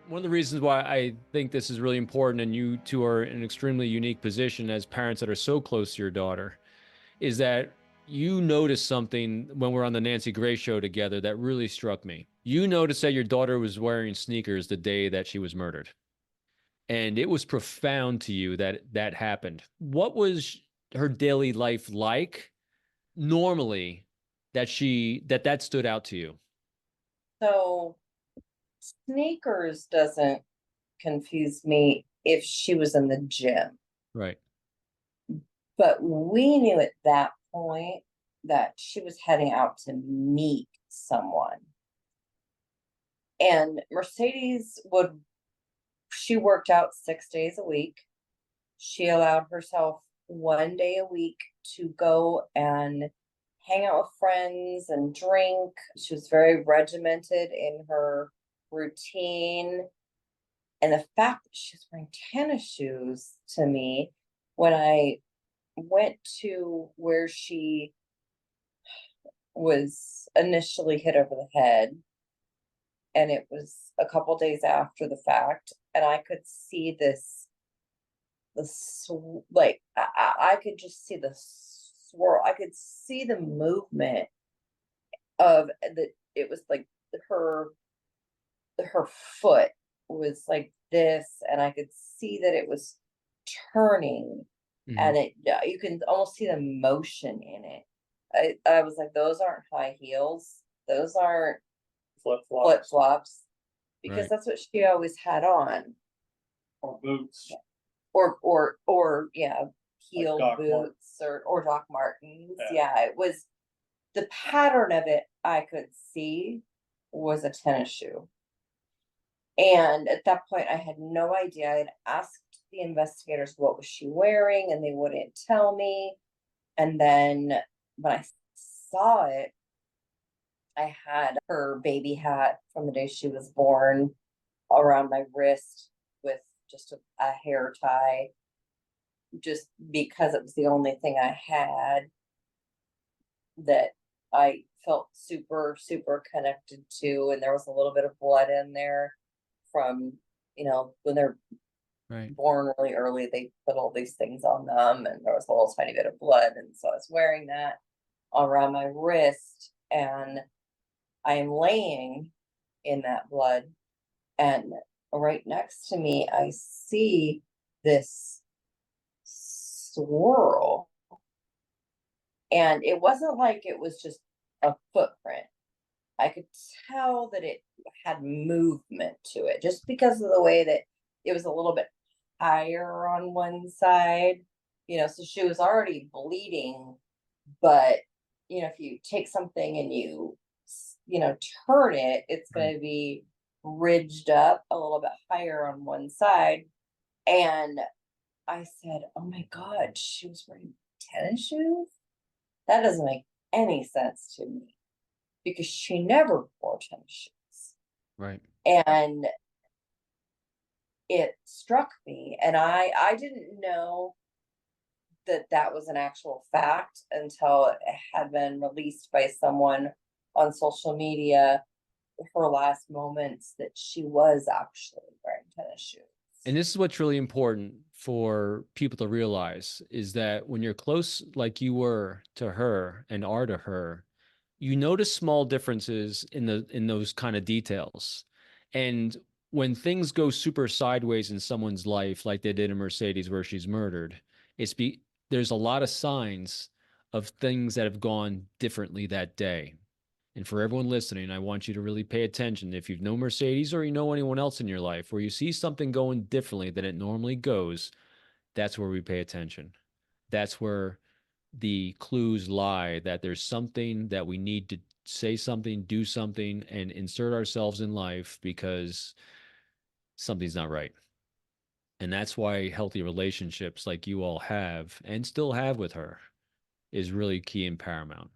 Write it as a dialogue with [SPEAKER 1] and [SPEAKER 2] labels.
[SPEAKER 1] One of the reasons why I think this is really important, and you two are in an extremely unique position as parents that are so close to your daughter, is that you noticed something when we're on the Nancy Grace show together that really struck me. You noticed that your daughter was wearing sneakers the day that she was murdered. And it was profound to you that that happened. What was her daily life like normally that stood out to you?
[SPEAKER 2] So sneakers doesn't confuse me if she was in the gym,
[SPEAKER 1] Right.
[SPEAKER 2] but we knew at that point that she was heading out to meet someone. And she worked out 6 days a week. She allowed herself 1 day a week to go and hang out with friends and drink. She was very regimented in her routine. And the fact that she's wearing tennis shoes to me, when I went to where she was initially hit over the head, and it was a couple days after the fact, and I could see like I could just see the swirl. I could see the movement of the. It was like her her foot was like this, and I could see that it was turning,
[SPEAKER 1] Hmm.
[SPEAKER 2] and you can almost see the motion in it. I was like, those aren't high heels. Those aren't flip flops, because
[SPEAKER 1] Right.
[SPEAKER 2] that's what she always had on.
[SPEAKER 3] Or boots.
[SPEAKER 2] Or yeah,
[SPEAKER 3] Like
[SPEAKER 2] heeled
[SPEAKER 3] Doc Martens.
[SPEAKER 2] boots or Doc Martens.
[SPEAKER 3] Yeah.
[SPEAKER 2] Yeah, it was the pattern of it I could see was a tennis shoe. And at that point, I had no idea. I had asked the investigators what was she wearing, and they wouldn't tell me. And then when I saw it, I had her baby hat from the day she was born around my wrist with just a hair tie, just because it was the only thing I had that I felt super, super connected to. And there was a little bit of blood in there from, when they're
[SPEAKER 1] Right.
[SPEAKER 2] born really early, they put all these things on them, and there was a little tiny bit of blood. And so I was wearing that around my wrist, and I am laying in that blood. And right next to me, I see this swirl. And it wasn't like it was just a footprint. I could tell that it had movement to it just because of the way that it was a little bit higher on one side. So she was already bleeding, but if you take something and turn it, it's
[SPEAKER 1] Right.
[SPEAKER 2] going to be ridged up a little bit higher on one side. And I said, "Oh my God, she was wearing tennis shoes? That doesn't make any sense to me, because she never wore tennis shoes."
[SPEAKER 1] Right.
[SPEAKER 2] And it struck me, and I didn't know that that was an actual fact until it had been released by someone on social media, her last moments, that she was actually wearing tennis shoes.
[SPEAKER 1] And this is what's really important for people to realize is that when you're close like you were to her and are to her, you notice small differences in those kind of details. And when things go super sideways in someone's life, like they did in Mercedes where she's murdered, there's a lot of signs of things that have gone differently that day. And for everyone listening, I want you to really pay attention. If you know Mercedes or you know anyone else in your life where you see something going differently than it normally goes, that's where we pay attention. That's where the clues lie that there's something that we need to say something, do something, and insert ourselves in life because something's not right. And that's why healthy relationships like you all have and still have with her is really key and paramount.